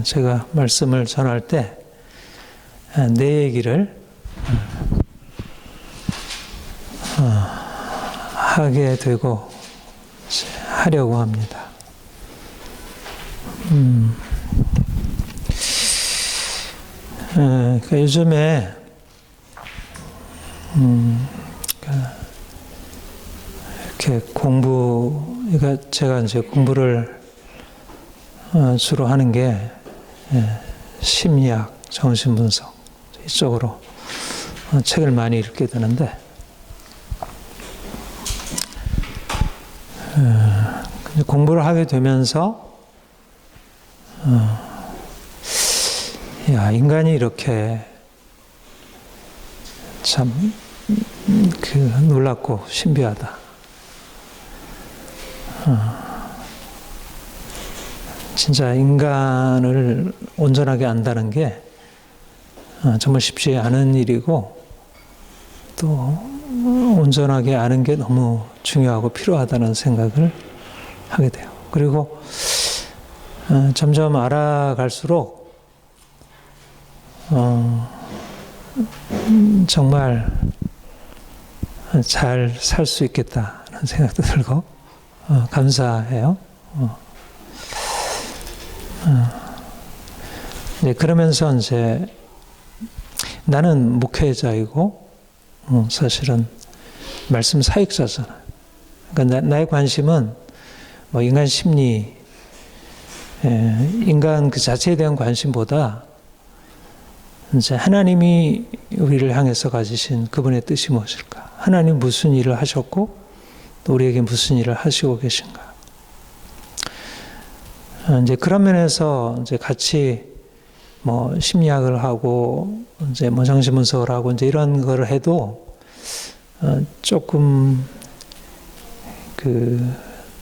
제가 말씀을 전할 때 내 얘기를 하게 되고 하려고 합니다. 그러니까 요즘에 이렇게 그러니까 제가 이제 공부를 주로 하는 게 심리학, 정신분석 이쪽으로 책을 많이 읽게 되는데 공부를 하게 되면서 인간이 이렇게 참 놀랍고 신비하다. 진짜 인간을 온전하게 안다는 게 정말 쉽지 않은 일이고 또 온전하게 아는 게 너무 중요하고 필요하다는 생각을 하게 돼요. 그리고 점점 알아갈수록 정말 잘 살 수 있겠다는 생각도 들고 감사해요. 그러면서 이제 나는 목회자이고 사실은 말씀 사역자잖아요. 그러니까 나의 관심은 뭐 인간 심리, 인간 그 자체에 대한 관심보다 이제 하나님이 우리를 향해서 가지신 그분의 뜻이 무엇일까? 하나님 무슨 일을 하셨고 또 우리에게 무슨 일을 하시고 계신가? 이제 그런 면에서 이제 같이 뭐 심리학을 하고 이제 뭐 정신분석을 하고 이제 이런 거를 해도 조금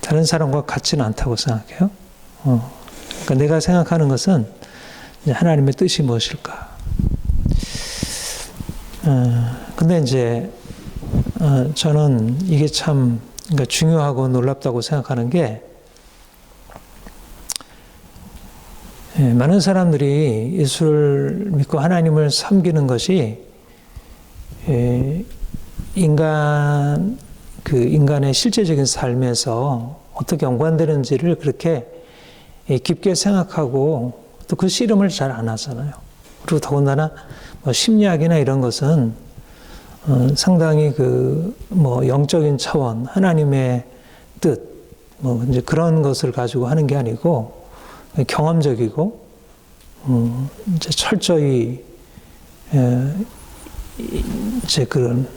다른 사람과 같지는 않다고 생각해요. 그러니까 내가 생각하는 것은 이제 하나님의 뜻이 무엇일까? 근데 이제 저는 이게 참 그러니까 중요하고 놀랍다고 생각하는 게 많은 사람들이 예수를 믿고 하나님을 섬기는 것이 인간의 실제적인 삶에서 어떻게 연관되는지를 그렇게 깊게 생각하고 또 그 씨름을 잘 안 하잖아요. 그리고 더군다나 뭐 심리학이나 이런 것은 상당히 뭐 영적인 차원, 하나님의 뜻, 뭐 이제 그런 것을 가지고 하는 게 아니고 경험적이고 이제 철저히 이제 그런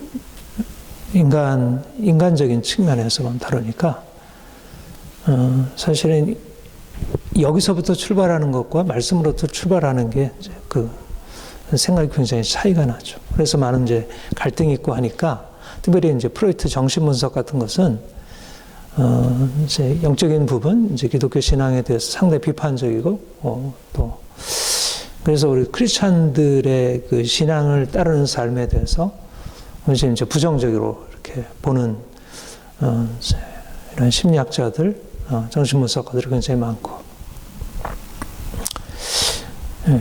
인간적인 측면에서만 다루니까 사실은 여기서부터 출발하는 것과 말씀으로부터 출발하는 게 이제 생각이 굉장히 차이가 나죠. 그래서 많은 이제 갈등이 있고 하니까 특별히 이제 프로이트 정신분석 같은 것은 이제 영적인 부분, 이제 기독교 신앙에 대해서 상당히 비판적이고, 또, 그래서 우리 크리스찬들의 그 신앙을 따르는 삶에 대해서 이제 부정적으로 이렇게 보는, 이런 심리학자들, 정신분석가들이 굉장히 많고.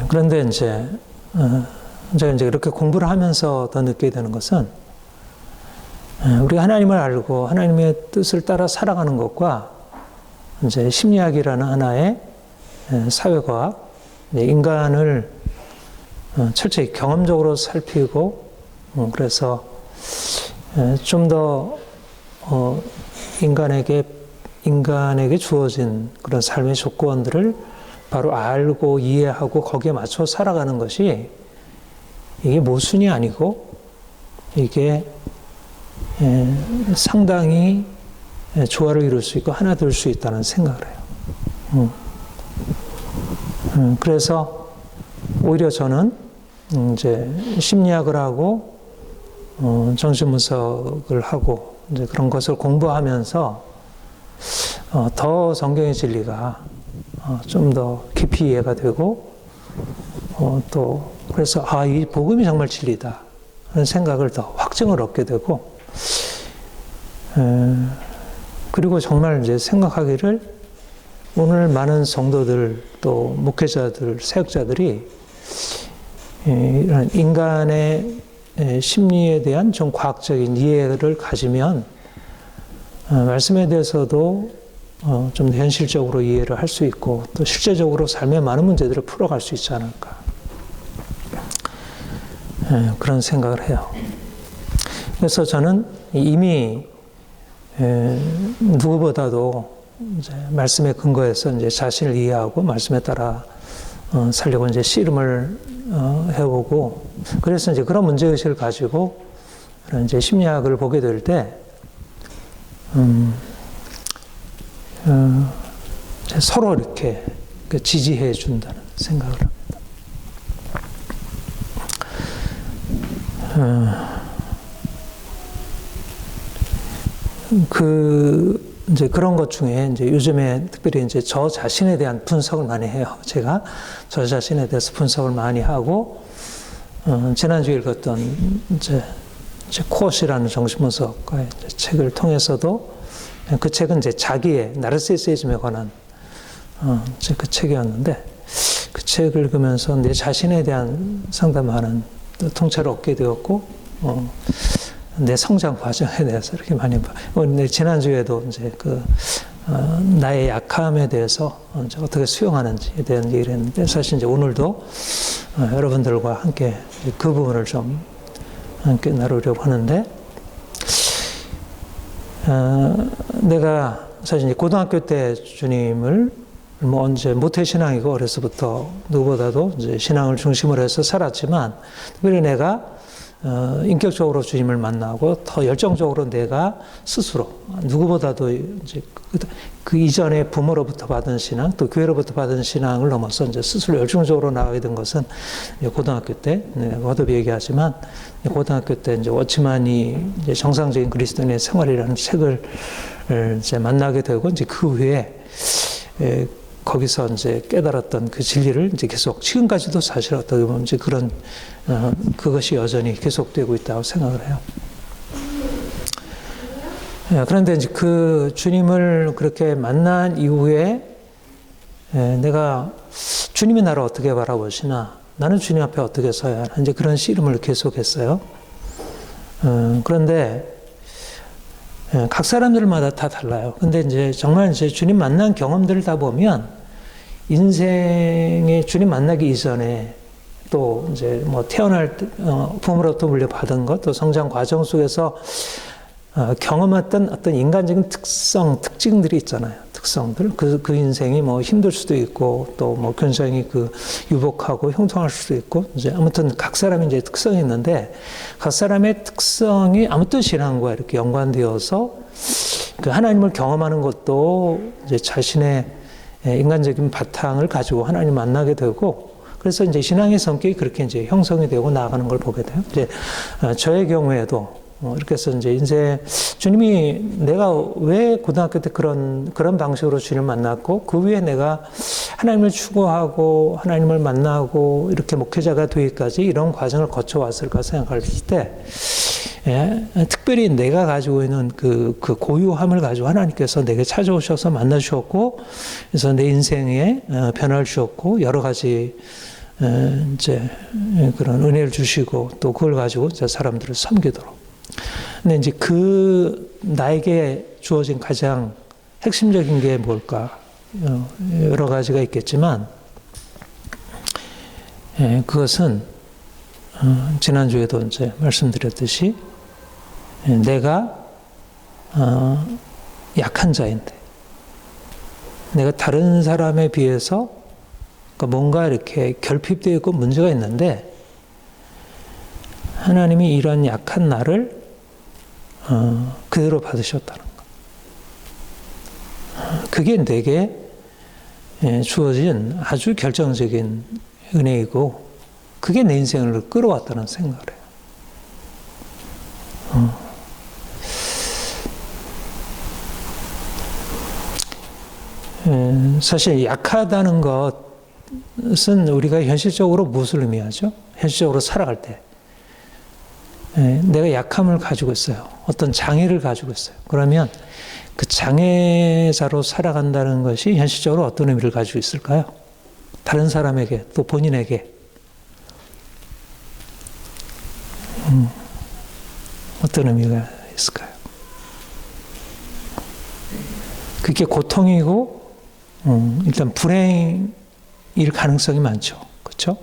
그런데 이제, 제가 이제 이렇게 공부를 하면서 더 느끼게 되는 것은 우리가 하나님을 알고 하나님의 뜻을 따라 살아가는 것과 이제 심리학이라는 하나의 사회과학, 인간을 철저히 경험적으로 살피고 그래서 좀 더 인간에게 주어진 그런 삶의 조건들을 바로 알고 이해하고 거기에 맞춰 살아가는 것이 이게 모순이 아니고 이게 상당히 조화를 이룰 수 있고 하나 될 수 있다는 생각을 해요. 그래서 오히려 저는 이제 심리학을 하고 정신분석을 하고 이제 그런 것을 공부하면서 더 성경의 진리가 좀 더 깊이 이해가 되고 또 그래서 이 복음이 정말 진리다 하는 생각을 더 확증을 얻게 되고 그리고 정말 이제 생각하기를 오늘 많은 성도들 또 목회자들, 사역자들이 이런 인간의 심리에 대한 좀 과학적인 이해를 가지면 말씀에 대해서도 좀 현실적으로 이해를 할 수 있고 또 실제적으로 삶의 많은 문제들을 풀어갈 수 있지 않을까 그런 생각을 해요. 그래서 저는 이미 누구보다도 이제 말씀에 근거해서 이제 자신을 이해하고 말씀에 따라 살려고 이제 씨름을 해보고 그래서 이제 그런 문제의식을 가지고 이제 심리학을 보게 될 때 서로 이렇게 지지해 준다는 생각을 합니다. 이제 그런 것 중에 이제 요즘에 특별히 이제 저 자신에 대한 분석을 많이 해요. 제가 저 자신에 대해서 분석을 많이 하고, 지난주에 읽었던 이제 코엇이라는 정신분석가의 책을 통해서도 그 책은 이제 자기의 나르시시즘에 관한 그 책이었는데 그 책을 읽으면서 내 자신에 대한 상당한 통찰을 얻게 되었고, 내 성장 과정에 대해서 이렇게 많이 지난주에도 이제 나의 약함에 대해서 어떻게 수용하는지에 대한 얘기를 했는데 사실 이제 오늘도 여러분들과 함께 그 부분을 좀 함께 나누려고 하는데 내가 사실 이제 고등학교 때 주님을 이제 모태신앙이고 어려서부터 누구보다도 이제 신앙을 중심으로 해서 살았지만 특별히 내가 인격적으로 주님을 만나고 더 열정적으로 내가 스스로 누구보다도 이제 그 이전에 부모로부터 받은 신앙 또 교회로부터 받은 신앙을 넘어서 이제 스스로 열정적으로 나가게 된 것은 고등학교 때 거듭 얘기하지만 고등학교 때 이제 워치만이 이제 정상적인 그리스도인의 생활이라는 책을 이제 만나게 되고 이제 그 후에 거기서 이제 깨달았던 그 진리를 이제 계속 지금까지도 사실 어떻게 보면 이제 그런 그것이 여전히 계속되고 있다고 생각을 해요. 그런데 이제 그 주님을 그렇게 만난 이후에 내가 주님이 나를 어떻게 바라보시나 나는 주님 앞에 어떻게 서야 하나 이제 그런 씨름을 계속했어요. 그런데 각 사람들마다 다 달라요. 근데 이제 정말 이제 주님 만난 경험들을 다 보면 인생에 주님 만나기 이전에 또 이제 뭐 태어날 때 부모로부터 물려받은 것, 또 성장 과정 속에서 경험했던 어떤 인간적인 특징들이 있잖아요. 특성들. 그 인생이 뭐 힘들 수도 있고 또 뭐 굉장히 유복하고 형통할 수도 있고 이제 아무튼 각 사람이 이제 특성이 있는데 각 사람의 특성이 아무튼 신앙과 이렇게 연관되어서 그 하나님을 경험하는 것도 이제 자신의 인간적인 바탕을 가지고 하나님 만나게 되고 그래서 이제 신앙의 성격이 그렇게 이제 형성이 되고 나아가는 걸 보게 돼요. 이제 저의 경우에도 이렇게 해서 이제 주님이 내가 왜 고등학교 때 그런 방식으로 주님을 만났고 그 위에 내가 하나님을 추구하고 하나님을 만나고 이렇게 목회자가 되기까지 이런 과정을 거쳐왔을까 생각할 때 특별히 내가 가지고 있는 그 고유함을 가지고 하나님께서 내게 찾아오셔서 만나 주셨고 그래서 내 인생에 변화를 주셨고 여러 가지 이제 그런 은혜를 주시고 또 그걸 가지고 사람들을 섬기도록. 근데 이제 나에게 주어진 가장 핵심적인 게 뭘까? 여러 가지가 있겠지만, 그것은, 지난주에도 이제 말씀드렸듯이, 내가, 약한 자인데, 내가 다른 사람에 비해서 뭔가 이렇게 결핍되어 있고 문제가 있는데, 하나님이 이런 약한 나를 그대로 받으셨다는 것. 그게 내게 주어진 아주 결정적인 은혜이고 그게 내 인생을 끌어왔다는 생각을 해요. 사실 약하다는 것은 우리가 현실적으로 무엇을 의미하죠? 현실적으로 살아갈 때. 내가 약함을 가지고 있어요. 어떤 장애를 가지고 있어요. 그러면 그 장애자로 살아간다는 것이 현실적으로 어떤 의미를 가지고 있을까요? 다른 사람에게 또 본인에게 어떤 의미가 있을까요? 그게 고통이고 일단 불행일 가능성이 많죠. 그렇죠?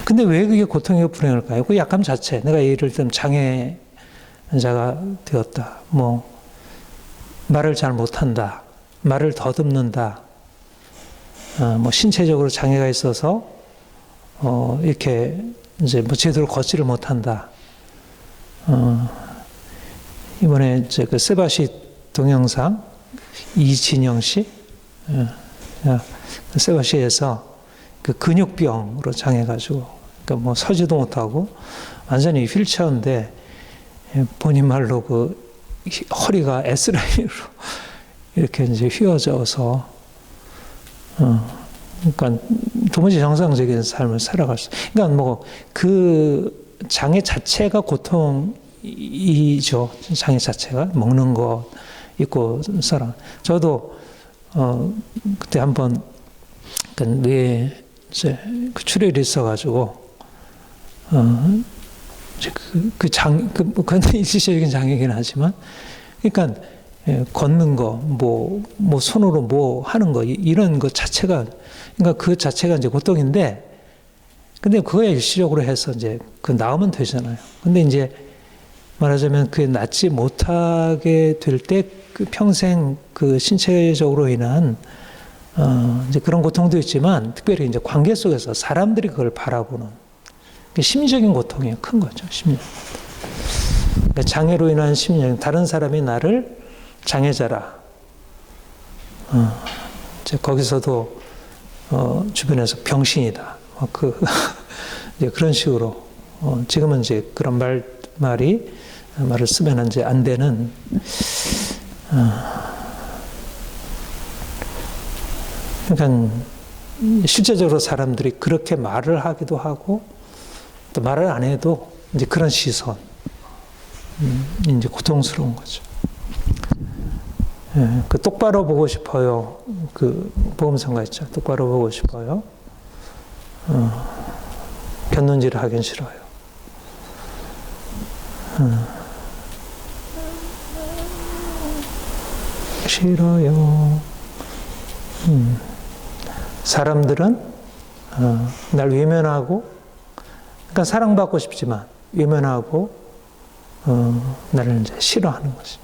근데 왜 그게 고통이고 불행일까요? 그 약함 자체. 내가 예를 들면 장애자가 되었다. 뭐 말을 잘 못한다. 말을 더듬는다. 뭐 신체적으로 장애가 있어서 이렇게 이제 뭐 제대로 걷지를 못한다. 이번에 이제 그 세바시 동영상 이진영 씨, 세바시에서 그 근육병으로 장애가지고, 그러니까 뭐 서지도 못하고 완전히 휠체어인데 본인 말로 그 허리가 S라인으로 이렇게 이제 휘어져서, 그러니까 도무지 정상적인 삶을 살아갈 수. 그러니까 뭐 그 장애 자체가 고통이죠. 장애 자체가 먹는 것 있고 살아. 저도 그때 한번 뇌에 이제 그 출혈이 있어가지고 그건 일시적인 장애이긴 하지만, 그러니까 걷는 거, 뭐 손으로 뭐 하는 거 이런 것 자체가, 그러니까 그 자체가 이제 고통인데, 근데 그거야 일시적으로 해서 이제 그 나으면 되잖아요. 근데 이제 말하자면 그게 낫지 못하게 될 때 그 평생 그 신체적으로 인한 이제 그런 고통도 있지만, 특별히 이제 관계 속에서 사람들이 그걸 바라보는 심리적인 고통이 큰 거죠. 심리. 그러니까 장애로 인한 심리, 다른 사람이 나를 장애자라. 이제 거기서도 주변에서 병신이다. 이제 그런 식으로 지금은 이제 그런 말을 쓰면 이제 안 되는. 그러니까 실제적으로 사람들이 그렇게 말을 하기도 하고 또 말을 안 해도 이제 그런 시선, 이제 고통스러운 거죠. 그 똑바로 보고 싶어요. 그 보험성가 있죠. 똑바로 보고 싶어요. 곁눈질을 하긴 싫어요. 싫어요. 사람들은 날 외면하고, 그러니까 사랑받고 싶지만 외면하고 나를 이제 싫어하는 거지.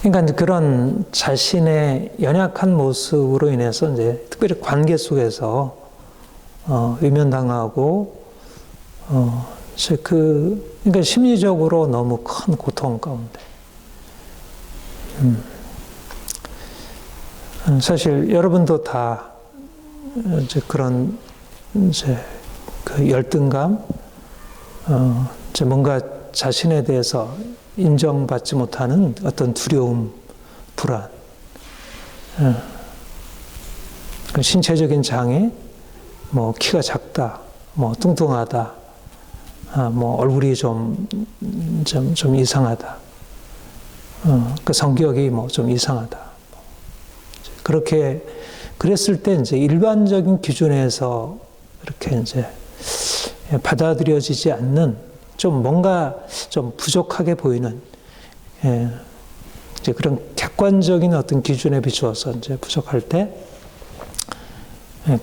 그러니까 이제 그런 자신의 연약한 모습으로 인해서 이제 특별히 관계 속에서 외면당하고 그러니까 심리적으로 너무 큰 고통 가운데. 사실 여러분도 다 이제 그런 이제 그 열등감, 이제 뭔가 자신에 대해서 인정받지 못하는 어떤 두려움, 불안, 그 신체적인 장애, 뭐 키가 작다, 뭐 뚱뚱하다, 뭐 얼굴이 좀 이상하다, 그 성격이 뭐 좀 이상하다. 그렇게 그랬을 때 이제 일반적인 기준에서 이렇게 이제 받아들여지지 않는, 좀 뭔가 좀 부족하게 보이는, 이제 그런 객관적인 어떤 기준에 비추어서 이제 부족할 때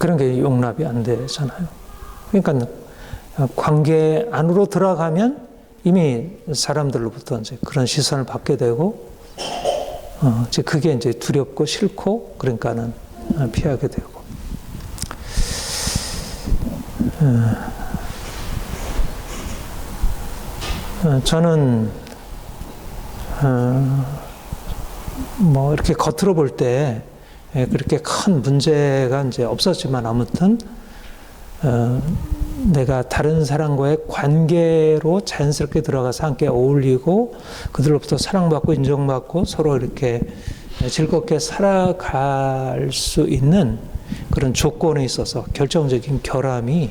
그런 게 용납이 안 되잖아요. 그러니까 관계 안으로 들어가면 이미 사람들로부터 이제 그런 시선을 받게 되고, 이제 그게 이제 두렵고 싫고, 그러니까는 피하게 되고. 저는 뭐 이렇게 겉으로 볼 때 그렇게 큰 문제가 이제 없었지만, 아무튼 내가 다른 사람과의 관계로 자연스럽게 들어가서 함께 어울리고 그들로부터 사랑받고 인정받고 서로 이렇게 즐겁게 살아갈 수 있는 그런 조건에 있어서 결정적인 결함이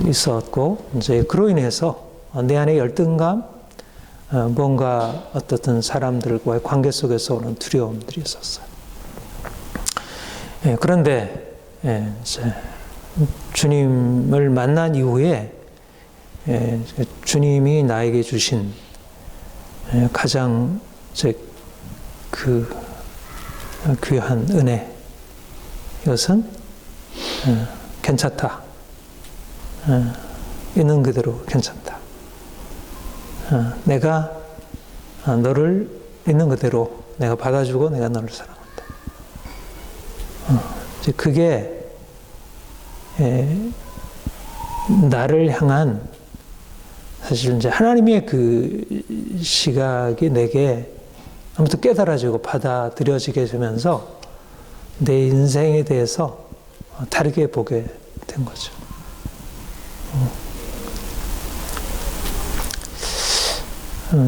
있었고, 이제 그로 인해서 내 안에 열등감, 뭔가 어떻든 사람들과의 관계 속에서 오는 두려움들이 있었어요. 그런데 이제 주님을 만난 이후에 주님이 나에게 주신 가장 그 귀한 은혜, 이것은 괜찮다. 있는 그대로 괜찮다. 내가 너를 있는 그대로 내가 받아주고 내가 너를 사랑한다. 이제 그게 나를 향한 사실 이제 하나님의 그 시각이 내게 아무튼 깨달아지고 받아들여지게 되면서 내 인생에 대해서 다르게 보게 된 거죠.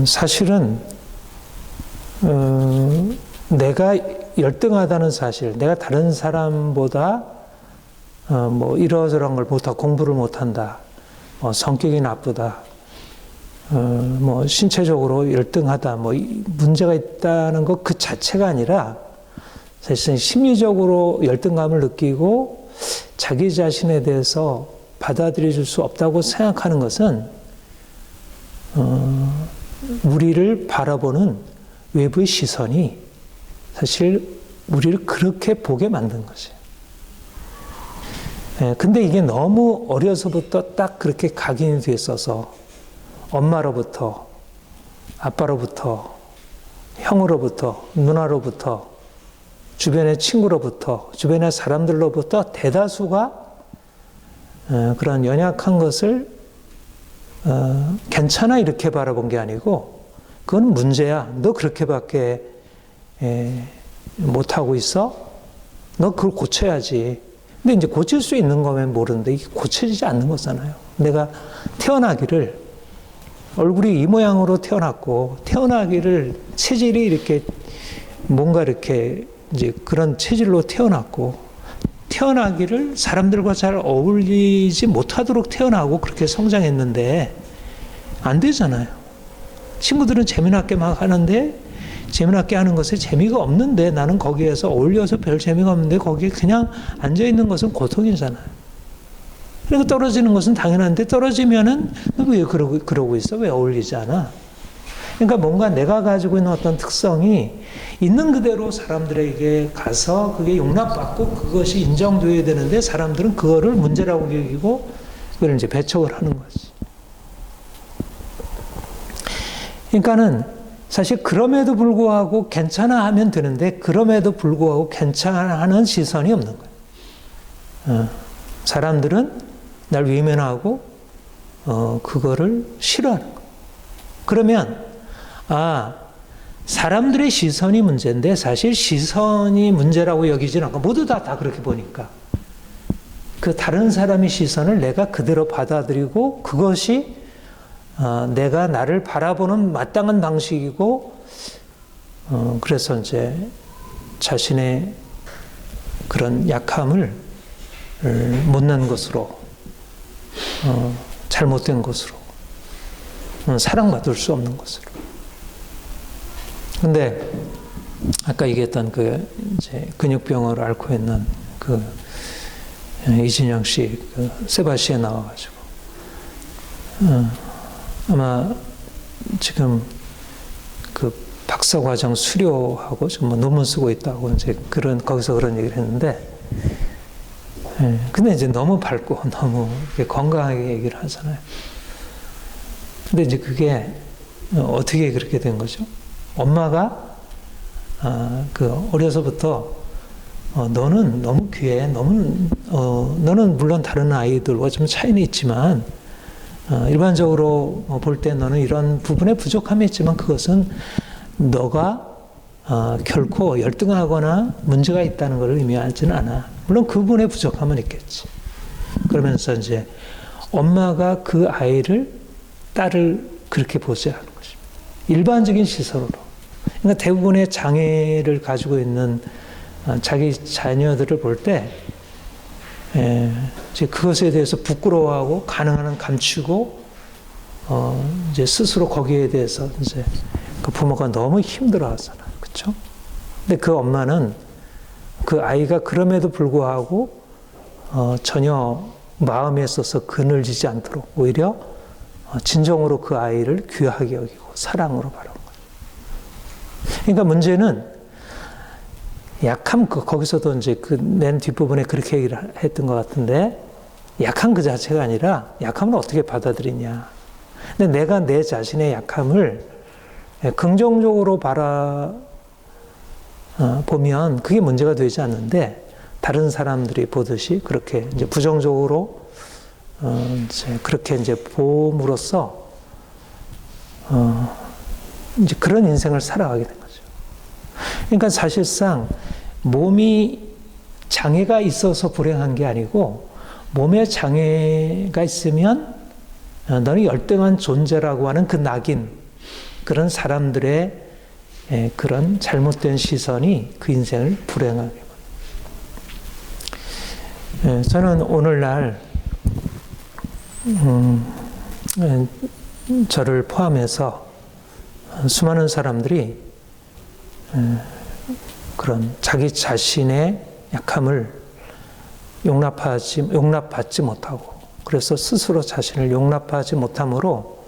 사실은 내가 열등하다는 사실, 내가 다른 사람보다 뭐 이러저러한 걸 못하고 공부를 못한다, 성격이 나쁘다, 뭐 신체적으로 열등하다, 뭐 문제가 있다는 것 그 자체가 아니라 사실은 심리적으로 열등감을 느끼고 자기 자신에 대해서 받아들여줄 수 없다고 생각하는 것은 우리를 바라보는 외부의 시선이 사실 우리를 그렇게 보게 만든 거지. 근데 이게 너무 어려서부터 딱 그렇게 각인이 돼 있어서 엄마로부터, 아빠로부터, 형으로부터, 누나로부터, 주변의 친구로부터, 주변의 사람들로부터 대다수가 그런 연약한 것을 괜찮아 이렇게 바라본 게 아니고 그건 문제야. 너 그렇게밖에 못하고 있어? 너 그걸 고쳐야지. 근데 이제 고칠 수 있는 거면 모르는데 이게 고쳐지지 않는 거잖아요. 내가 태어나기를 얼굴이 이 모양으로 태어났고 태어나기를 체질이 이렇게 뭔가 이렇게 이제 그런 체질로 태어났고 태어나기를 사람들과 잘 어울리지 못하도록 태어나고 그렇게 성장했는데 안 되잖아요. 친구들은 재미나게 막 하는데 재미나게 하는 것에 재미가 없는데 나는 거기에서 어울려서 별 재미가 없는데 거기에 그냥 앉아있는 것은 고통이잖아요. 그러니까 떨어지는 것은 당연한데 떨어지면은 너 왜 그러고 있어? 왜 어울리지 않아? 그러니까 뭔가 내가 가지고 있는 어떤 특성이 있는 그대로 사람들에게 가서 그게 용납받고 그것이 인정되어야 되는데 사람들은 그거를 문제라고 여기고 그걸 이제 배척을 하는 거지. 그러니까는 사실 그럼에도 불구하고 괜찮아 하면 되는데 그럼에도 불구하고 괜찮아 하는 시선이 없는 거예요. 사람들은 날 외면하고 그거를 싫어하는 거예요. 그러면 사람들의 시선이 문제인데 사실 시선이 문제라고 여기지는 않고 모두 다 그렇게 보니까 그 다른 사람의 시선을 내가 그대로 받아들이고 그것이 내가 나를 바라보는 마땅한 방식이고 그래서 이제 자신의 그런 약함을 못난 것으로 잘못된 것으로 사랑받을 수 없는 것으로. 근데 아까 얘기했던 그 이제 근육병을 앓고 있는 그 이진영 씨 그 세바시에 나와가지고 아마 지금 그 박사과정 수료하고 지금 뭐 논문 쓰고 있다고 이제 거기서 그런 얘기를 했는데, 근데 이제 너무 밝고 너무 건강하게 얘기를 하잖아요. 근데 이제 그게 어떻게 그렇게 된 거죠? 엄마가 그 어려서부터 너는 너무 귀해. 너는 물론 다른 아이들과 좀 차이는 있지만 일반적으로 볼 때 너는 이런 부분에 부족함이 있지만 그것은 너가 결코 열등하거나 문제가 있다는 것을 의미하지는 않아. 물론 그 부분에 부족함은 있겠지. 그러면서 이제 엄마가 그 딸을 그렇게 보지 않는 것입니다. 일반적인 시선으로. 그러니까 대부분의 장애를 가지고 있는 자기 자녀들을 볼 때 이제 그것에 대해서 부끄러워하고 가능한 한 감추고 이제 스스로 거기에 대해서 이제 그 부모가 너무 힘들어하잖아요, 그렇죠? 근데 그 엄마는 그 아이가 그럼에도 불구하고 전혀 마음에 있어서 그늘지지 않도록 오히려 진정으로 그 아이를 귀하게 여기고 사랑으로 바라는 거예요. 그러니까 문제는 약함, 거기서도 이제 그 맨 뒷부분에 그렇게 얘기를 했던 것 같은데, 약한 그 자체가 아니라 약함을 어떻게 받아들이냐. 근데 내가 내 자신의 약함을 긍정적으로 보면 그게 문제가 되지 않는데, 다른 사람들이 보듯이 그렇게 이제 부정적으로 이제 그렇게 이제 봄으로써 이제 그런 인생을 살아가게 된 거죠. 그러니까 사실상 몸이 장애가 있어서 불행한 게 아니고, 몸에 장애가 있으면 너는 열등한 존재라고 하는 그 낙인, 그런 사람들의 그런 잘못된 시선이 그 인생을 불행하게 만듭니다. 저는 오늘날 저를 포함해서 수많은 사람들이 그런 자기 자신의 약함을 용납받지 못하고, 그래서 스스로 자신을 용납하지 못함으로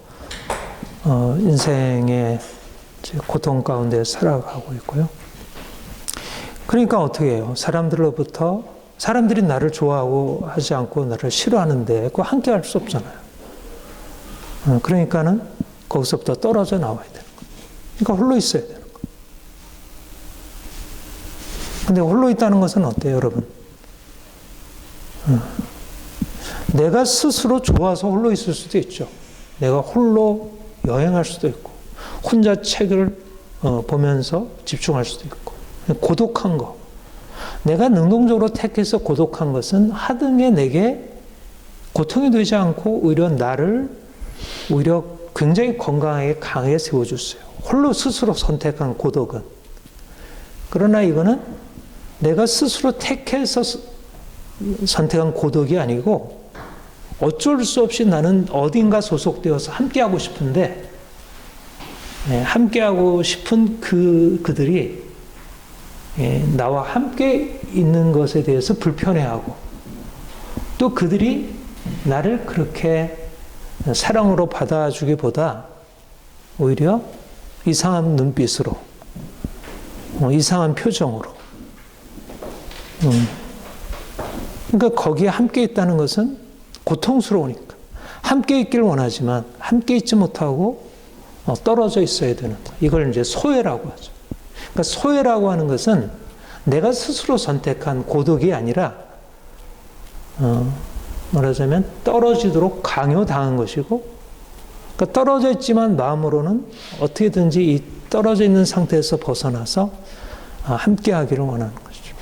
인생의 고통 가운데 살아가고 있고요. 그러니까 어떻게 해요? 사람들이 나를 좋아하고 하지 않고 나를 싫어하는데 그거 함께 할 수 없잖아요. 그러니까는 거기서부터 떨어져 나와야 되는 거예요. 그러니까 홀로 있어야 되는 거예요. 근데 홀로 있다는 것은 어때요, 여러분? 내가 스스로 좋아서 홀로 있을 수도 있죠. 내가 홀로 여행할 수도 있고, 혼자 책을 보면서 집중할 수도 있고, 고독한 거. 내가 능동적으로 택해서 고독한 것은 하등에 내게 고통이 되지 않고 오히려 굉장히 건강하게 강하게 세워줬어요. 홀로 스스로 선택한 고독은. 그러나 이거는 내가 스스로 택해서 선택한 고독이 아니고, 어쩔 수 없이 나는 어딘가 소속되어서 함께하고 싶은데, 함께하고 싶은 그들이 나와 함께 있는 것에 대해서 불편해하고, 또 그들이 나를 그렇게 사랑으로 받아주기보다 오히려 이상한 눈빛으로, 이상한 표정으로. 그러니까 거기에 함께 있다는 것은 고통스러우니까. 함께 있길 원하지만 함께 있지 못하고 떨어져 있어야 되는 거. 이걸 이제 소외라고 하죠. 그러니까 소외라고 하는 것은 내가 스스로 선택한 고독이 아니라 말하자면 떨어지도록 강요당한 것이고, 그러니까 떨어져 있지만 마음으로는 어떻게든지 이 떨어져 있는 상태에서 벗어나서 함께 하기를 원하는 것이죠.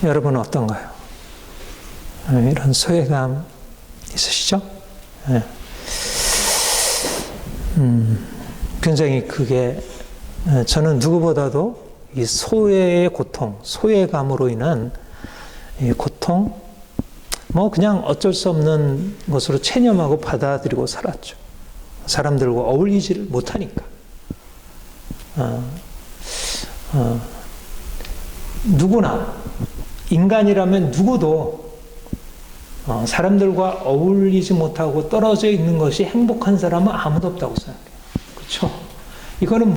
여러분은 어떤가요? 이런 소외감 있으시죠? 굉장히 그게 저는 누구보다도 이 소외의 고통, 소외감으로 인한 이 고통, 그냥 어쩔 수 없는 것으로 체념하고 받아들이고 살았죠. 사람들과 어울리지를 못하니까. 누구나, 인간이라면 누구도 사람들과 어울리지 못하고 떨어져 있는 것이 행복한 사람은 아무도 없다고 생각해요. 그렇죠? 이거는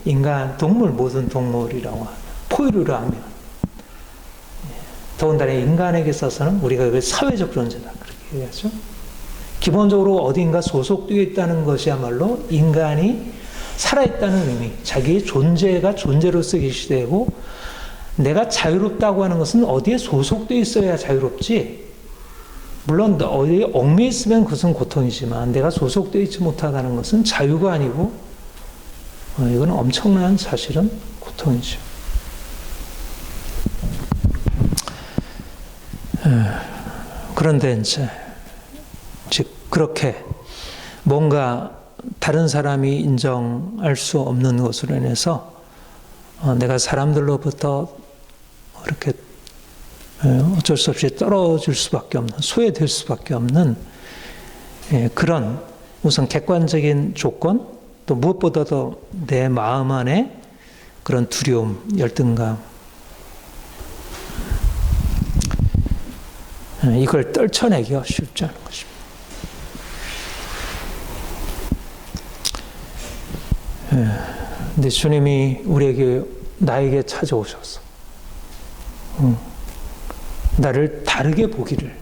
인간, 동물, 모든 동물이라고 하면, 포유류라 하면, 더군다나 인간에게 있어서는 우리가 사회적 존재다, 그렇게 얘기하죠. 기본적으로 어딘가 소속되어 있다는 것이야말로 인간이 살아있다는 의미, 자기의 존재가 존재로서 계시되고, 내가 자유롭다고 하는 것은 어디에 소속되어 있어야 자유롭지, 물론 어디에 얽매여 있으면 그것은 고통이지만 내가 소속되어 있지 못하다는 것은 자유가 아니고 이건 엄청난 사실은 고통이죠. 그런데 이제 즉 그렇게 뭔가 다른 사람이 인정할 수 없는 것으로 인해서 내가 사람들로부터 이렇게 어쩔 수 없이 떨어질 수밖에 없는, 소외될 수밖에 없는 그런 우선 객관적인 조건, 또 무엇보다도 내 마음 안에 그런 두려움, 열등감, 이걸 떨쳐내기가 쉽지 않은 것입니다. 근데 주님이 나에게 찾아오셔서 나를 다르게 보기를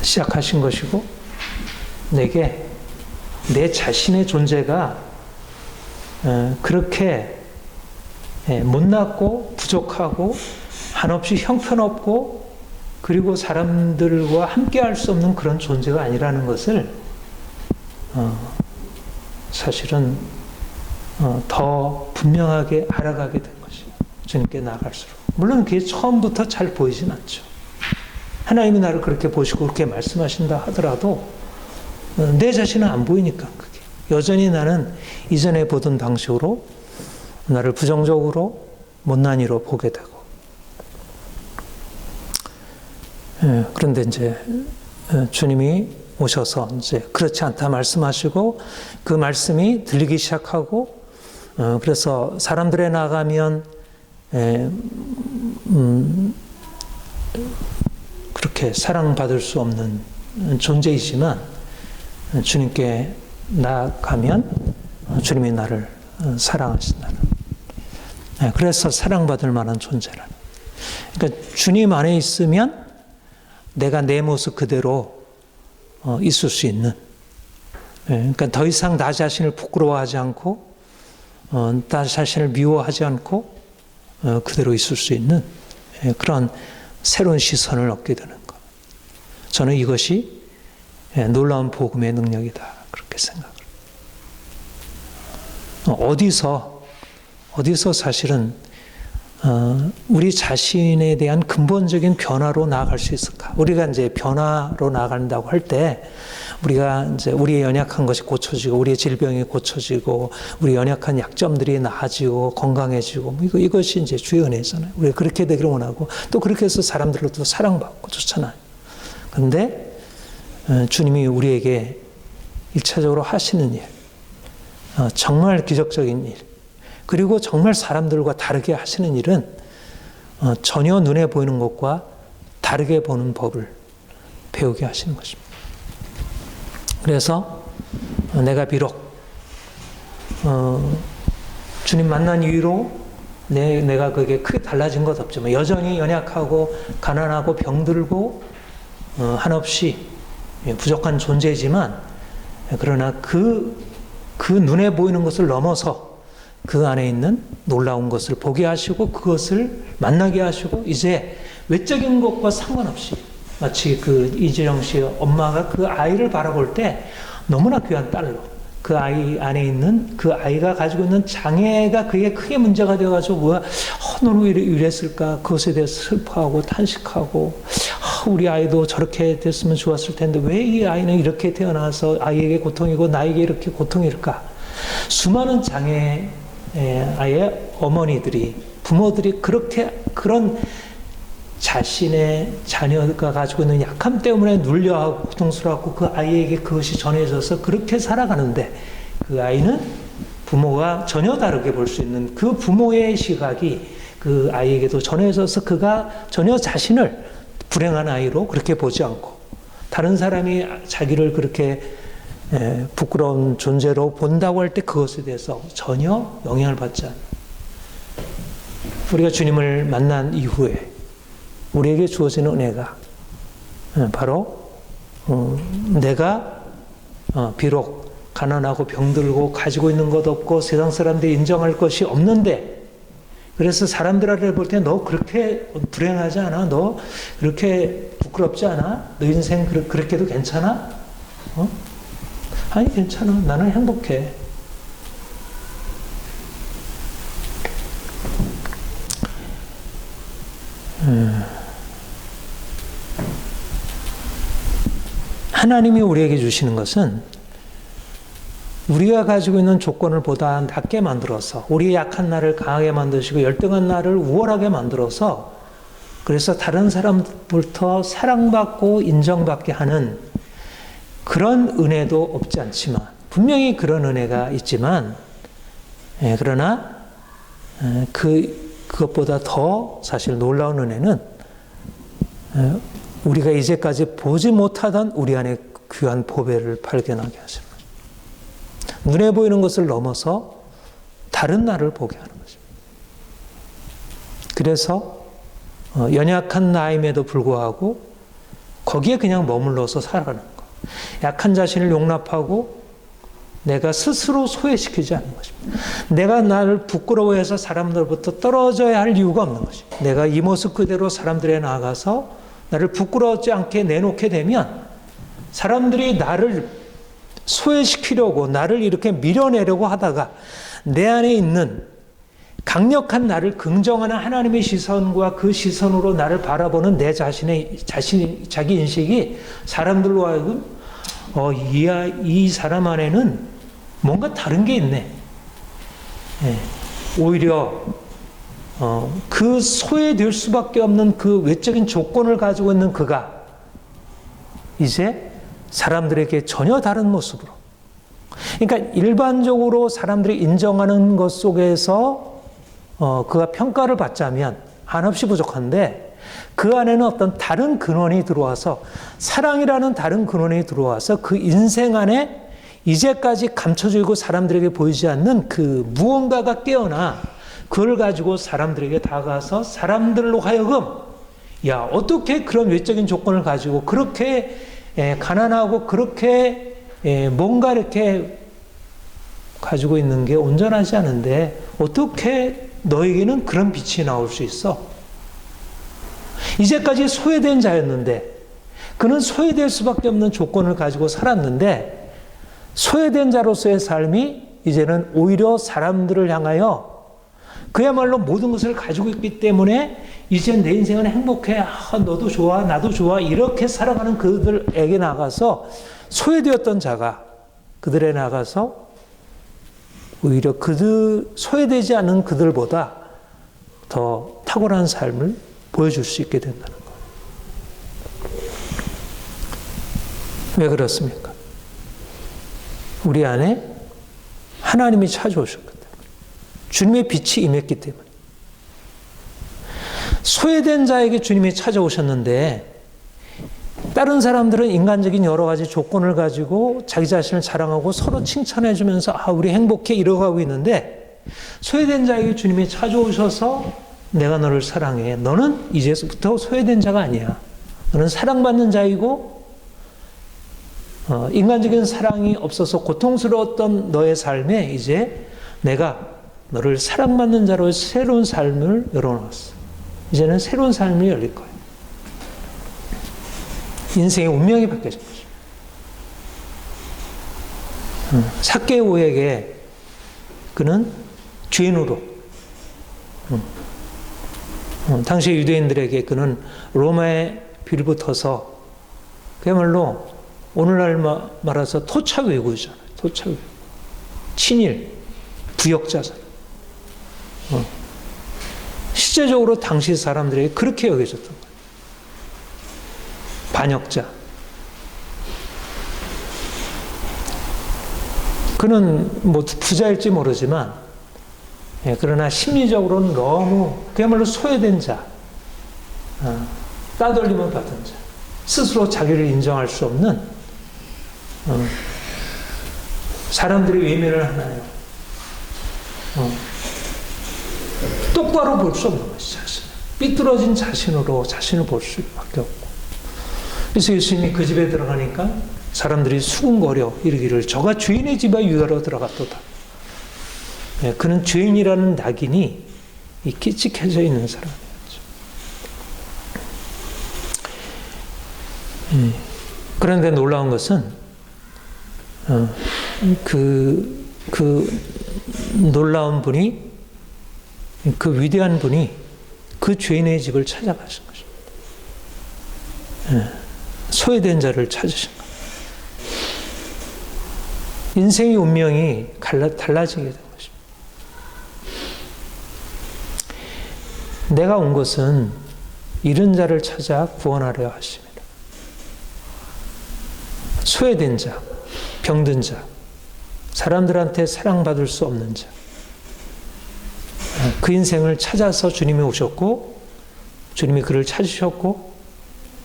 시작하신 것이고, 내게 내 자신의 존재가 그렇게 못났고 부족하고 한없이 형편없고 그리고 사람들과 함께할 수 없는 그런 존재가 아니라는 것을 사실은 더 분명하게 알아가게 된 것이에요. 주님께 나아갈수록. 물론 그게 처음부터 잘 보이진 않죠. 하나님이 나를 그렇게 보시고 그렇게 말씀하신다 하더라도 내 자신은 안 보이니까 그게. 여전히 나는 이전에 보던 방식으로 나를 부정적으로 못난 이로 보게 되고. 그런데 이제 주님이 오셔서 이제 그렇지 않다 말씀하시고, 그 말씀이 들리기 시작하고, 그래서 사람들에 나가면 그렇게 사랑받을 수 없는 존재이지만 주님께 나가면 주님이 나를 사랑하신다는, 그래서 사랑받을 만한 존재라는. 그러니까 주님 안에 있으면 내가 내 모습 그대로 있을 수 있는, 그러니까 더 이상 나 자신을 부끄러워하지 않고 나 자신을 미워하지 않고 그대로 있을 수 있는 그런 새로운 시선을 얻게 되는 것. 저는 이것이 놀라운 복음의 능력이다, 그렇게 생각을. 어디서 사실은 우리 자신에 대한 근본적인 변화로 나아갈 수 있을까? 우리가 이제 변화로 나아간다고 할 때, 우리가 이제 우리의 연약한 것이 고쳐지고, 우리의 질병이 고쳐지고, 우리 연약한 약점들이 나아지고, 건강해지고, 이것이 이제 주의 은혜잖아요. 우리가 그렇게 되기를 원하고, 또 그렇게 해서 사람들로도 사랑받고 좋잖아요. 그런데 주님이 우리에게 일차적으로 하시는 일, 정말 기적적인 일, 그리고 정말 사람들과 다르게 하시는 일은 전혀 눈에 보이는 것과 다르게 보는 법을 배우게 하시는 것입니다. 그래서 내가 비록 주님 만난 이후로 내가 그게 크게 달라진 것 없지만 여전히 연약하고 가난하고 병들고 한없이 부족한 존재이지만, 그러나 그 눈에 보이는 것을 넘어서 그 안에 있는 놀라운 것을 보게 하시고 그것을 만나게 하시고, 이제 외적인 것과 상관없이, 마치 그 이재영 씨의 엄마가 그 아이를 바라볼 때 너무나 귀한 딸로, 그 아이 안에 있는 그 아이가 가지고 있는 장애가 그게 크게 문제가 되어가지고 너는 왜 이랬을까, 그것에 대해서 슬퍼하고 탄식하고, 우리 아이도 저렇게 됐으면 좋았을 텐데 왜 이 아이는 이렇게 태어나서 아이에게 고통이고 나에게 이렇게 고통일까. 수많은 장애 아예 어머니들이, 부모들이 그런 자신의 자녀가 가지고 있는 약함 때문에 눌려하고 고통스러워하고 그 아이에게 그것이 전해져서 그렇게 살아가는데, 그 아이는 부모가 전혀 다르게 볼 수 있는 그 부모의 시각이 그 아이에게도 전해져서 그가 전혀 자신을 불행한 아이로 그렇게 보지 않고, 다른 사람이 자기를 그렇게 부끄러운 존재로 본다고 할 때 그것에 대해서 전혀 영향을 받지 않는, 우리가 주님을 만난 이후에 우리에게 주어지는 은혜가 바로 내가 비록 가난하고 병들고 가지고 있는 것 없고 세상 사람들이 인정할 것이 없는데, 그래서 사람들을 볼 때 너 그렇게 불행하지 않아? 너 그렇게 부끄럽지 않아? 너 인생 그렇게도 괜찮아? 아니 괜찮아. 나는 행복해. 하나님이 우리에게 주시는 것은 우리가 가지고 있는 조건을 보다 낮게 만들어서 우리의 약한 나를 강하게 만드시고 열등한 나를 우월하게 만들어서 그래서 다른 사람부터 사랑받고 인정받게 하는 그런 은혜도 없지 않지만 분명히 그런 은혜가 있지만 그러나 그것보다 더 사실 놀라운 은혜는 우리가 이제까지 보지 못하던 우리 안에 귀한 보배를 발견하게 하십니다. 눈에 보이는 것을 넘어서 다른 나를 보게 하는 것입니다. 그래서 연약한 나임에도 불구하고 거기에 그냥 머물러서 살아가는 것. 약한 자신을 용납하고 내가 스스로 소외시키지 않는 것입니다. 내가 나를 부끄러워해서 사람들부터 떨어져야 할 이유가 없는 것입니다. 내가 이 모습 그대로 사람들에 나가서 나를 부끄러워하지 않게 내놓게 되면 사람들이 나를 소외시키려고 나를 이렇게 밀어내려고 하다가 내 안에 있는 강력한 나를 긍정하는 하나님의 시선과 그 시선으로 나를 바라보는 내 자기 인식이 사람들로 하여금 이 사람 안에는 뭔가 다른 게 있네. 오히려 그 소외될 수밖에 없는 그 외적인 조건을 가지고 있는 그가 이제 사람들에게 전혀 다른 모습으로, 그러니까 일반적으로 사람들이 인정하는 것 속에서 그가 평가를 받자면 한없이 부족한데 그 안에는 어떤 다른 근원이 들어와서 사랑이라는 다른 근원이 들어와서 그 인생 안에 이제까지 감춰지고 사람들에게 보이지 않는 그 무언가가 깨어나 그걸 가지고 사람들에게 다가가서 사람들로 하여금 야, 어떻게 그런 외적인 조건을 가지고 그렇게 가난하고 그렇게 뭔가 이렇게 가지고 있는 게 온전하지 않은데 어떻게 너에게는 그런 빛이 나올 수 있어? 이제까지 소외된 자였는데 그는 소외될 수밖에 없는 조건을 가지고 살았는데 소외된 자로서의 삶이 이제는 오히려 사람들을 향하여 그야말로 모든 것을 가지고 있기 때문에 이제 내 인생은 행복해. 너도 좋아. 나도 좋아. 이렇게 살아가는 그들에게 나가서 소외되었던 자가 그들에 나가서 오히려 소외되지 않은 그들보다 더 탁월한 삶을 보여줄 수 있게 된다는 거예요. 왜 그렇습니까? 우리 안에 하나님이 찾아오셨기 때문에, 주님의 빛이 임했기 때문에. 소외된 자에게 주님이 찾아오셨는데 다른 사람들은 인간적인 여러 가지 조건을 가지고 자기 자신을 자랑하고 서로 칭찬해 주면서 우리 행복해 이러고 있는데 소외된 자에게 주님이 찾아오셔서 내가 너를 사랑해. 너는 이제부터 소외된 자가 아니야. 너는 사랑받는 자이고 인간적인 사랑이 없어서 고통스러웠던 너의 삶에 이제 내가 너를 사랑받는 자로 새로운 삶을 열어놨어. 이제는 새로운 삶이 열릴 거예요. 인생의 운명이 바뀌어진 거죠. 삭개오에게 그는 죄인으로, 당시 유대인들에게 그는 로마에 빌붙어서 그야말로 오늘날 말해서 토착외국이잖아요. 토착외국. 친일, 부역자잖아요. 실제적으로 당시 사람들에게 그렇게 여겨졌던 거예요. 반역자. 그는 뭐 부자일지 모르지만 그러나 심리적으로는 너무 그야말로 소외된 자, 따돌림을 받은 자, 스스로 자기를 인정할 수 없는 사람들이 외면을 하나요? 똑바로 볼 수 없는 것이 자신. 삐뚤어진 자신으로 자신을 볼 수밖에 없고. 그래서 예수님이 그 집에 들어가니까 사람들이 수군거려 이르기를 저가 죄인의 집에 유다로 들어갔도다. 그는 죄인이라는 낙인이 끼찍해져 있는 사람이었죠. 그런데 놀라운 것은 그 놀라운 분이 그 위대한 분이 그 죄인의 집을 찾아가신 것입니다. 소외된 자를 찾으신 거예요. 인생의 운명이 달라지게 된 것입니다. 내가 온 것은 잃은 자를 찾아 구원하려 하십니다. 소외된 자, 병든 자, 사람들한테 사랑받을 수 없는 자, 그 인생을 찾아서 주님이 오셨고, 주님이 그를 찾으셨고,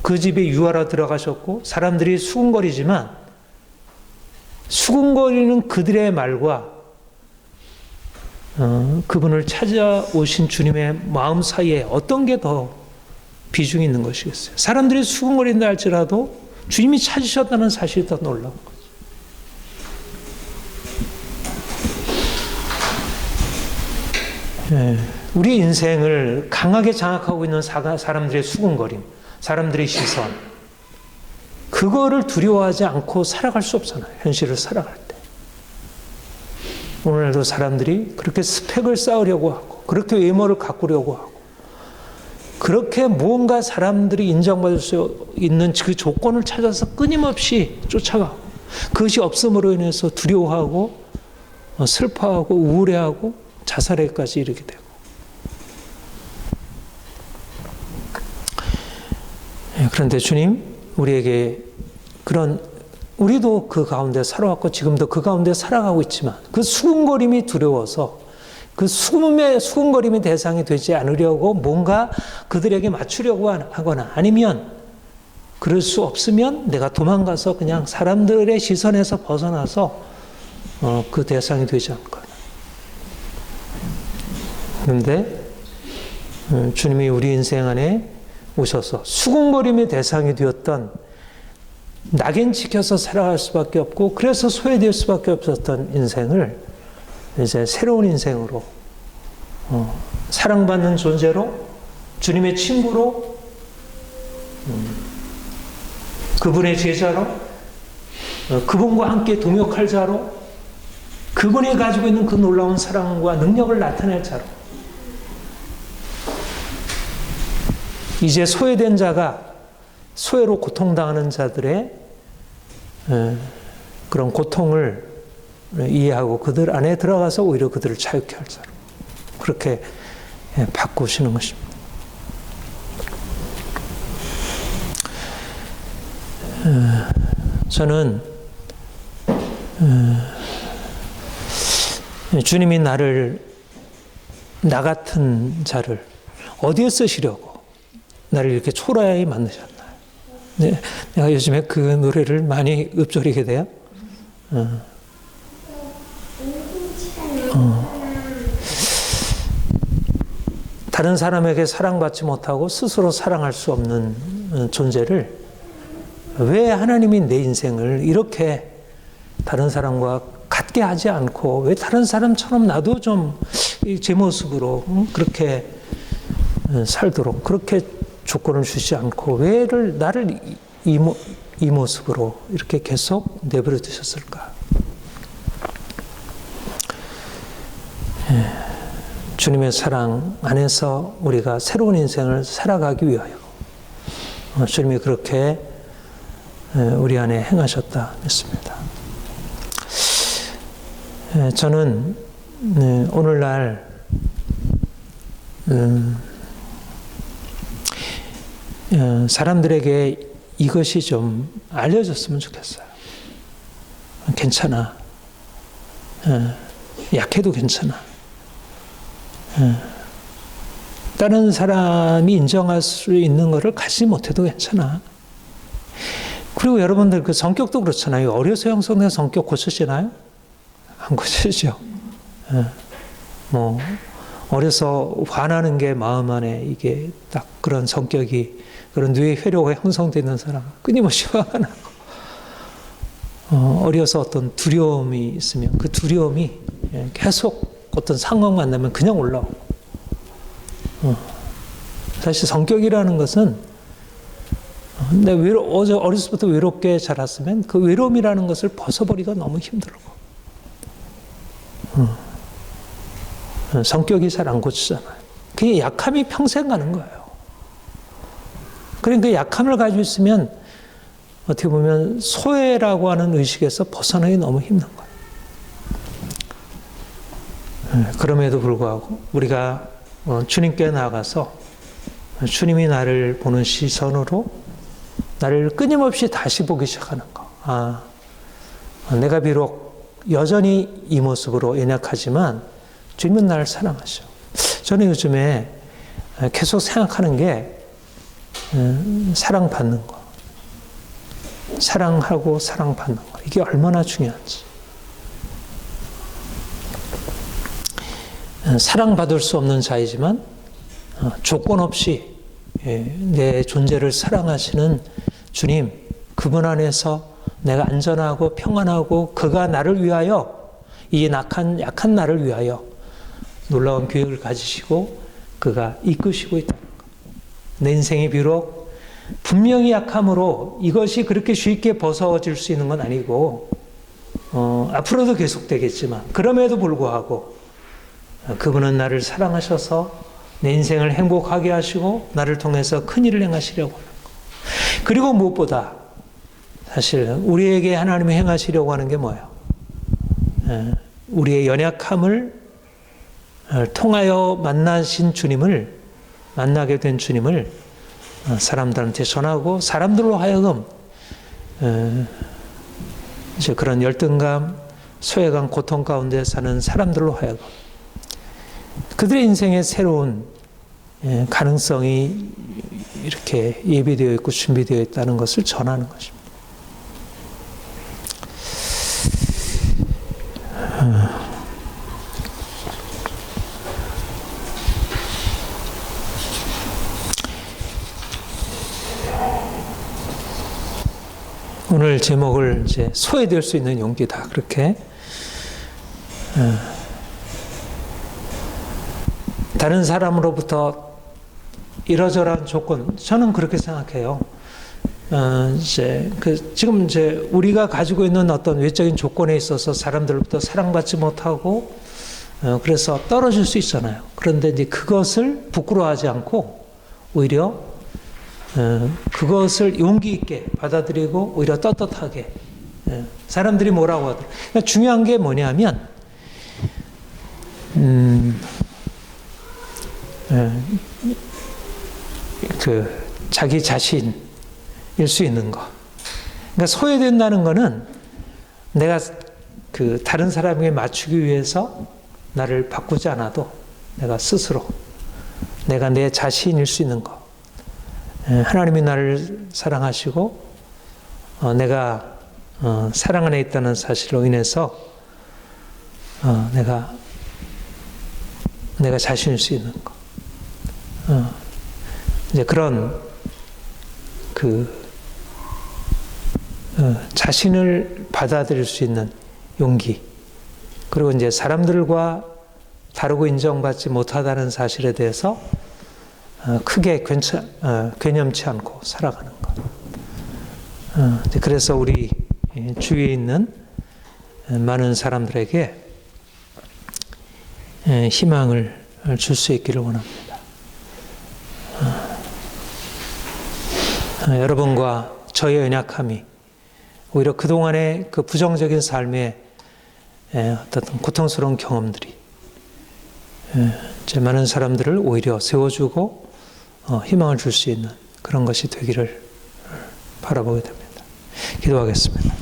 그 집에 유하러 들어가셨고, 사람들이 수군거리지만 수군거리는 그들의 말과 그분을 찾아오신 주님의 마음 사이에 어떤 게 더 비중이 있는 것이겠어요? 사람들이 수군거린다 할지라도 주님이 찾으셨다는 사실이 더 놀라운 거죠. 우리 인생을 강하게 장악하고 있는 사람들의 수군거림, 사람들의 시선, 그거를 두려워하지 않고 살아갈 수 없잖아요. 현실을 살아갈 때. 오늘도 사람들이 그렇게 스펙을 쌓으려고 하고, 그렇게 외모를 가꾸려고 하고, 그렇게 무언가 사람들이 인정받을 수 있는 그 조건을 찾아서 끊임없이 쫓아가고, 그것이 없음으로 인해서 두려워하고, 슬퍼하고, 우울해하고, 자살에까지 이르게 되고. 그런데 주님, 우리에게 우리도 그 가운데 살아왔고 지금도 그 가운데 살아가고 있지만 그 수군거림이 두려워서 그 수군거림의 대상이 되지 않으려고 뭔가 그들에게 맞추려고 하거나 아니면 그럴 수 없으면 내가 도망가서 그냥 사람들의 시선에서 벗어나서 그 대상이 되지 않거나. 그런데 주님이 우리 인생 안에 오셔서 수군거림의 대상이 되었던, 낙인 찍혀서 살아갈 수밖에 없고 그래서 소외될 수밖에 없었던 인생을 이제 새로운 인생으로, 사랑받는 존재로, 주님의 친구로, 그분의 제자로, 그분과 함께 동역할 자로, 그분이 가지고 있는 그 놀라운 사랑과 능력을 나타낼 자로, 이제 소외된 자가 소외로 고통당하는 자들의 그런 고통을 이해하고 그들 안에 들어가서 오히려 그들을 자유케 할 자로 그렇게 바꾸시는 것입니다. 저는 주님이 나 같은 자를 어디에 쓰시려고 나를 이렇게 초라하게 만드셨나요? 네, 내가 요즘에 그 노래를 많이 읊조리게 돼요. 다른 사람에게 사랑받지 못하고 스스로 사랑할 수 없는 존재를 왜 하나님이 내 인생을 이렇게 다른 사람과 같게 하지 않고 왜 다른 사람처럼 나도 좀 제 모습으로 그렇게 살도록 그렇게 조건을 주지 않고 왜 나를 이 모습으로 이렇게 계속 내버려 두셨을까? 주님의 사랑 안에서 우리가 새로운 인생을 살아가기 위하여 주님이 그렇게 우리 안에 행하셨다 믿습니다. 저는 오늘날 사람들에게 이것이 좀 알려졌으면 좋겠어요. 괜찮아. 약해도 괜찮아. 다른 사람이 인정할 수 있는 것을 가지지 못해도 괜찮아. 그리고 여러분들 그 성격도 그렇잖아요. 어려서 형성된 성격 고쳐지나요? 안 고쳐지죠. 어려서 화나는 게 마음 안에 이게 딱 그런 성격이 그런 뇌의 회로가 형성되는 사람 끊임없이 화가 나고 어려서 어떤 두려움이 있으면 그 두려움이 계속 어떤 상황 만나면 그냥 올라오고 사실 성격이라는 것은 내가 어려서부터 외롭게 자랐으면 그 외로움이라는 것을 벗어버리기가 너무 힘들고 성격이 잘 안 고치잖아요. 그게 약함이 평생 가는 거예요. 그러니까 약함을 가지고 있으면 어떻게 보면 소외라고 하는 의식에서 벗어나기 너무 힘든 거예요. 그럼에도 불구하고 우리가 주님께 나아가서 주님이 나를 보는 시선으로 나를 끊임없이 다시 보기 시작하는 거. 내가 비록 여전히 이 모습으로 연약하지만 주님은 나를 사랑하셔. 저는 요즘에 계속 생각하는 게 사랑받는 거. 사랑하고 사랑받는 거. 이게 얼마나 중요한지. 사랑받을 수 없는 자이지만 조건 없이 내 존재를 사랑하시는 주님, 그분 안에서 내가 안전하고 평안하고 그가 나를 위하여, 이 약한 나를 위하여 놀라운 계획을 가지시고 그가 이끄시고 있다는 것. 내 인생이 비록 분명히 약함으로 이것이 그렇게 쉽게 벗어질 수 있는 건 아니고 앞으로도 계속되겠지만 그럼에도 불구하고 그분은 나를 사랑하셔서 내 인생을 행복하게 하시고 나를 통해서 큰 일을 행하시려고 하는 것. 그리고 무엇보다 사실 우리에게 하나님이 행하시려고 하는 게 뭐예요? 우리의 연약함을 통하여 만나신 주님을, 만나게 된 주님을 사람들한테 전하고 사람들로 하여금 이제 그런 열등감, 소외감, 고통 가운데 사는 사람들로 하여금 그들의 인생에 새로운 가능성이 이렇게 예비되어 있고 준비되어 있다는 것을 전하는 것입니다. 오늘 제목을 이제 소외될 수 있는 용기다. 그렇게 다른 사람으로부터 이러저러한 조건, 저는 그렇게 생각해요. 지금 우리가 가지고 있는 어떤 외적인 조건에 있어서 사람들로부터 사랑받지 못하고, 그래서 떨어질 수 있잖아요. 그런데 이제 그것을 부끄러워하지 않고, 오히려, 그것을 용기 있게 받아들이고, 오히려 떳떳하게, 사람들이 뭐라고 하더라도. 그러니까 중요한 게 뭐냐면, 자기 자신일 수 있는 거. 그러니까 소외된다는 거는 내가 다른 사람에게 맞추기 위해서 나를 바꾸지 않아도 내가 스스로, 내가 내 자신일 수 있는 거. 하나님이 나를 사랑하시고, 내가 사랑 안에 있다는 사실로 인해서, 내가 자신일 수 있는 거. 이제 그런 자신을 받아들일 수 있는 용기, 그리고 이제 사람들과 다르고 인정받지 못하다는 사실에 대해서 크게 괴념치 않고 살아가는 것. 그래서 우리 주위에 있는 많은 사람들에게 희망을 줄 수 있기를 원합니다. 여러분과 저의 연약함이 오히려 그동안의 그 부정적인 삶의 어떤 고통스러운 경험들이 많은 사람들을 오히려 세워주고 희망을 줄 수 있는 그런 것이 되기를 바라보게 됩니다. 기도하겠습니다.